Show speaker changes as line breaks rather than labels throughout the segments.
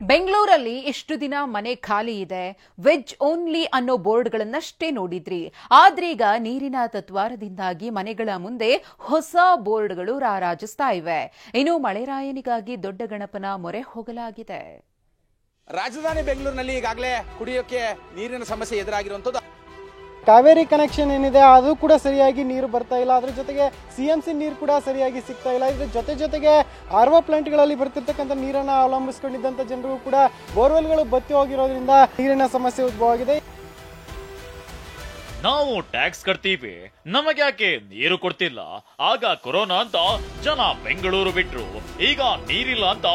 ಬೆಂಗಳೂರಲ್ಲಿ ಇಷ್ಟು ದಿನ ಮನೆ ಖಾಲಿ ಇದೆ, ವೆಜ್ ಓನ್ಲಿ ಅನ್ನೋ ಬೋರ್ಡ್ಗಳನ್ನಷ್ಟೇ ನೋಡಿದ್ರಿ. ಆದ್ರೀಗ ನೀರಿನ ತತ್ವಾರದಿಂದಾಗಿ ಮನೆಗಳ ಮುಂದೆ ಹೊಸ ಬೋರ್ಡ್ಗಳು ರಾರಾಜಿಸ್ತಾ ಇವೆ. ಇನ್ನು ಮಳೆರಾಯನಿಗಾಗಿ ದೊಡ್ಡ ಗಣಪನ ಮೊರೆ ಹೋಗಲಾಗಿದೆ.
ರಾಜಧಾನಿ ಬೆಂಗಳೂರಿನಲ್ಲಿ ಈಗಾಗಲೇ ಕುಡಿಯೋಕೆ ನೀರಿನ ಸಮಸ್ಯೆ ಎದುರಾಗಿರುವಂತದ್ದು.
ಕಾವೇರಿ ಕನೆಕ್ಷನ್ ಏನಿದೆ ಅದು ಕೂಡ ಸರಿಯಾಗಿ ನೀರು ಬರ್ತಾ ಇಲ್ಲ. ಅದ್ರ ಜೊತೆಗೆ CMC ನೀರು ಕೂಡ ಸರಿಯಾಗಿ ಸಿಗ್ತಾ ಇಲ್ಲ. ಇದ್ರ ಜೊತೆಗೆ RO ಪ್ಲಾಂಟ್ಗಳಲ್ಲಿ ಬರ್ತಿರ್ತಕ್ಕಂಥ ನೀರನ್ನು ಅವಲಂಬಿಸಿಕೊಂಡಿದ್ದಂಥ ಜನರು ಕೂಡ ಬೋರ್ವೆಲ್ಗಳು ಬತ್ತಿ ಹೋಗಿರೋದ್ರಿಂದ ನೀರಿನ ಸಮಸ್ಯೆ ಉದ್ಭವವಾಗಿದೆ.
ನಾವು ಟ್ಯಾಕ್ಸ್ ಕಟ್ತೀವಿ, ನಮಗ್ಯಾಕೆ ನೀರು ಕೊಡ್ತಿಲ್ಲ? ಆಗ ಕೊರೋನಾ ಅಂತ ಜನ ಬೆಂಗಳೂರು ಬಿಟ್ರು. ಈಗ ನೀರಿಲ್ಲ ಅಂತ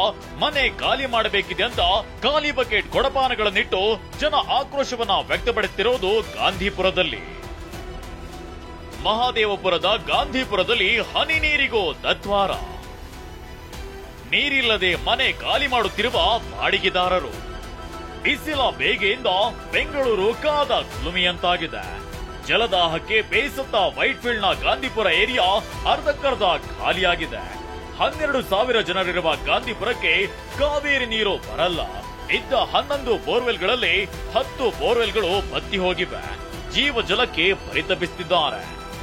ಮನೆ ಖಾಲಿ ಮಾಡಬೇಕಿದೆ ಅಂತ ಖಾಲಿ ಬಕೆಟ್ ಕೊಡಪಾನಗಳನ್ನಿಟ್ಟು ಜನ ಆಕ್ರೋಶವನ್ನ ವ್ಯಕ್ತಪಡಿಸುತ್ತಿರುವುದು ಗಾಂಧಿಪುರದಲ್ಲಿ. ಮಹಾದೇವಪುರದ ಗಾಂಧಿಪುರದಲ್ಲಿ ಹನಿ ನೀರಿಗೂ ತತ್ವಾರ. ನೀರಿಲ್ಲದೆ ಮನೆ ಖಾಲಿ ಮಾಡುತ್ತಿರುವ ಬಾಡಿಗೆದಾರರು. ಬಿಸಿಲ ಬೇಗೆಯಿಂದ ಬೆಂಗಳೂರು ಕಾದ ಕುಲುಮೆಯಂತಾಗಿದೆ. ಜಲದಾಹಕ್ಕೆ ಬೇಸತ್ತ ವೈಟ್ಫೀಲ್ಡ್ ನ ಗಾಂಧಿಪುರ ಏರಿಯಾ ಅರ್ಧಕ್ಕರ್ಧ ಖಾಲಿಯಾಗಿದೆ. 12,000 ಜನರಿರುವ ಗಾಂಧಿಪುರಕ್ಕೆ ಕಾವೇರಿ ನೀರು ಬರಲ್ಲ. ಇದ್ದ 11 ಬೋರ್ವೆಲ್ಗಳಲ್ಲಿ 10 ಬೋರ್ವೆಲ್ಗಳು ಬತ್ತಿ ಹೋಗಿವೆ. ಜೀವ ಜಲಕ್ಕೆ ಪರಿತಪಿಸುತ್ತಿದ್ದಾರೆ.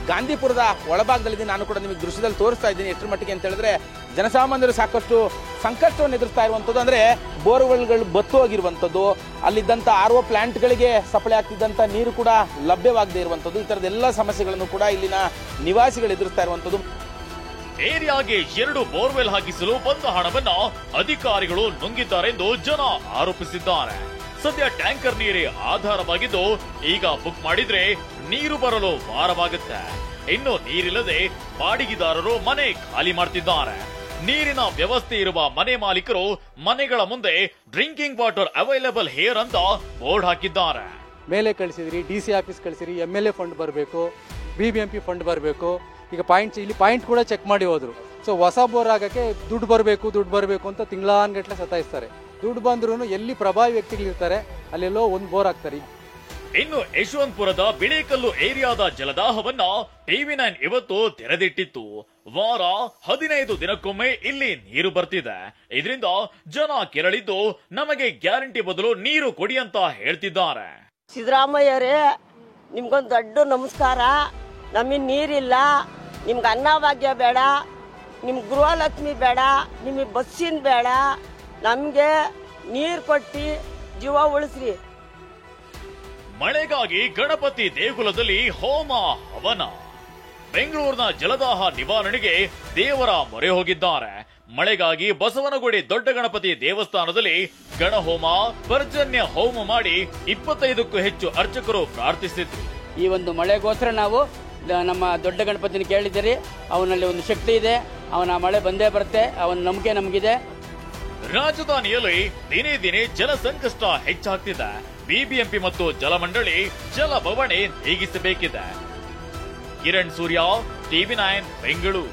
ಗಾಂಧಿಪುರದ ಒಳಭಾಗದಲ್ಲಿ ನಾನು ಕೂಡ ನಿಮಗೆ ದೃಶ್ಯದಲ್ಲಿ ತೋರಿಸ್ತಾ ಇದ್ದೀನಿ. ಎಷ್ಟರ ಮಟ್ಟಿಗೆ ಅಂತ ಹೇಳಿದ್ರೆ ಜನಸಾಮಾನ್ಯರು ಸಾಕಷ್ಟು ಸಂಕಷ್ಟವನ್ನು ಎದುರಿಸ್ತಾ ಇರುವಂತದ್ದು. ಅಂದ್ರೆ ಬೋರ್ವೆಲ್ಗಳು ಬತ್ತು ಹೋಗಿರುವಂತದ್ದು, ಅಲ್ಲಿದ್ದಂತ RO ಪ್ಲಾಂಟ್ಗಳಿಗೆ ಸಪ್ಲೈ ಆಗ್ತಿದ್ದಂತ ನೀರು ಕೂಡ ಲಭ್ಯವಾಗದೇ ಇರುವಂತದ್ದು, ಈ ತರದ ಎಲ್ಲ ಸಮಸ್ಯೆಗಳನ್ನು ಕೂಡ ಇಲ್ಲಿನ ನಿವಾಸಿಗಳು ಎದುರಿಸ್ತಾ ಇರುವಂತದ್ದು.
ಏರಿಯಾಗೆ 2 ಬೋರ್ವೆಲ್ ಹಾಕಿಸಲು ಬಂದ ಹಣವನ್ನ ಅಧಿಕಾರಿಗಳು ನುಂಗಿದ್ದಾರೆಂದು ಜನ ಆರೋಪಿಸಿದ್ದಾರೆ. ಸದ್ಯ ಟ್ಯಾಂಕರ್ ನೀರೇ ಆಧಾರವಾಗಿದ್ದು ಈಗ ಬುಕ್ ಮಾಡಿದ್ರೆ ನೀರು ಬರಲು ವಾರವಾಗುತ್ತೆ. ಇನ್ನು ನೀರಿಲ್ಲದೆ ಬಾಡಿಗೆದಾರರು ಮನೆ ಖಾಲಿ ಮಾಡ್ತಿದ್ದಾರೆ. ನೀರಿನ ವ್ಯವಸ್ಥೆ ಇರುವ ಮನೆ ಮಾಲೀಕರು ಮನೆಗಳ ಮುಂದೆ ಡ್ರಿಂಕಿಂಗ್ ವಾಟರ್ ಅವೈಲೇಬಲ್ ಹಿಯರ್ ಅಂತ ಬೋರ್ಡ್ ಹಾಕಿದ್ದಾರೆ.
ಮೇಲೆ ಕಳಿಸಿದ್ರಿ, DC ಆಫೀಸ್ ಕಳಿಸಿರಿ, MLA ಫಂಡ್ ಬರಬೇಕು, BBMP ಫಂಡ್ ಬರಬೇಕು. ಈಗ ಇಲ್ಲಿ ಪಾಯಿಂಟ್ ಕೂಡ ಚೆಕ್ ಮಾಡಿ ಹೋದ್ರು. ಸೊ ಹೊಸ ಬೋರ್ ಆಗಕ್ಕೆ ದುಡ್ಡು ಬರಬೇಕು ಅಂತ ತಿಂಗಳಾನ್ಗಟ್ಲೆ ಸತಾಯಿಸ್ತಾರೆ. ದುಡ್ಡು ಬಂದ್ರು ಎಲ್ಲಿ ಪ್ರಭಾವಿ ವ್ಯಕ್ತಿಗಳಿರ್ತಾರೆ ಅಲ್ಲೆಲ್ಲೋ ಒಂದು ಬೋರ್ ಹಾಕ್ತಾರೆ.
ಇನ್ನು ಯಶವಂತಪುರದ ಬಿಳೇಕಲ್ಲು ಏರಿಯಾದ ಜಲದಾಹವನ್ನ TV9 ಇವತ್ತು ತೆರೆದಿಟ್ಟಿತ್ತು. ವಾರ 15 ದಿನಕ್ಕೊಮ್ಮೆ ಇಲ್ಲಿ ನೀರು ಬರ್ತಿದೆ. ಇದರಿಂದ ಜನ ಕೆರಳಿದ್ದು ನಮಗೆ ಗ್ಯಾರಂಟಿ ಬದಲು ನೀರು ಕೊಡಿ ಅಂತ ಹೇಳ್ತಿದ್ದಾರೆ.
ಸಿದ್ದರಾಮಯ್ಯರೇ, ನಿಮ್ಗೊಂದು ದೊಡ್ಡ ನಮಸ್ಕಾರ. ನಮಗೆ ನೀರಿಲ್ಲ, ನಿಮ್ಗೆ ಅನ್ನಭಾಗ್ಯ ಬೇಡ, ನಿಮ್ಗೆ ಗೃಹಲಕ್ಷ್ಮಿ ಬೇಡ, ನಿಮಗೆ ಬಸ್ಸಿನ ಬೇಡ, ನಮಗೆ ನೀರು ಕೊಟ್ಟು ಜೀವ ಉಳಿಸ್ರಿ.
ಮಳೆಗಾಗಿ ಗಣಪತಿ ದೇಗುಲದಲ್ಲಿ ಹೋಮ ಹವನ. ಬೆಂಗಳೂರಿನ ಜಲದಾಹ ನಿವಾರಣೆಗೆ ದೇವರ ಮೊರೆ ಹೋಗಿದ್ದಾರೆ. ಮಳೆಗಾಗಿ ಬಸವನಗುಡಿ ದೊಡ್ಡ ಗಣಪತಿ ದೇವಸ್ಥಾನದಲ್ಲಿ ಗಣಹೋಮ, ಪರ್ಜನ್ಯ ಹೋಮ ಮಾಡಿ 25ಕ್ಕೂ ಹೆಚ್ಚು ಅರ್ಚಕರು ಪ್ರಾರ್ಥಿಸಿದ್ರು.
ಈ ಒಂದು ಮಳೆಗೋಸ್ಕರ ನಾವು ನಮ್ಮ ದೊಡ್ಡ ಗಣಪತಿನ ಕೇಳಿದ್ದೀರಿ. ಅವನಲ್ಲಿ ಒಂದು ಶಕ್ತಿ ಇದೆ, ಅವನ ಮಳೆ ಬಂದೇ ಬರುತ್ತೆ, ಅವನ ನಂಬಿಕೆ ನಮಗಿದೆ.
ರಾಜಧಾನಿಯಲ್ಲಿ ದಿನೇ ದಿನೇ ಜಲ ಸಂಕಷ್ಟ ಹೆಚ್ಚಾಗ್ತಿದೆ. BBMP ಮತ್ತು ಜಲಮಂಡಳಿ ಜಲ ಬವಣೆ ನೀಗಿಸಬೇಕಿದೆ. ಕಿರಣ್ ಸೂರ್ಯ, TV9 ಬೆಂಗಳೂರು.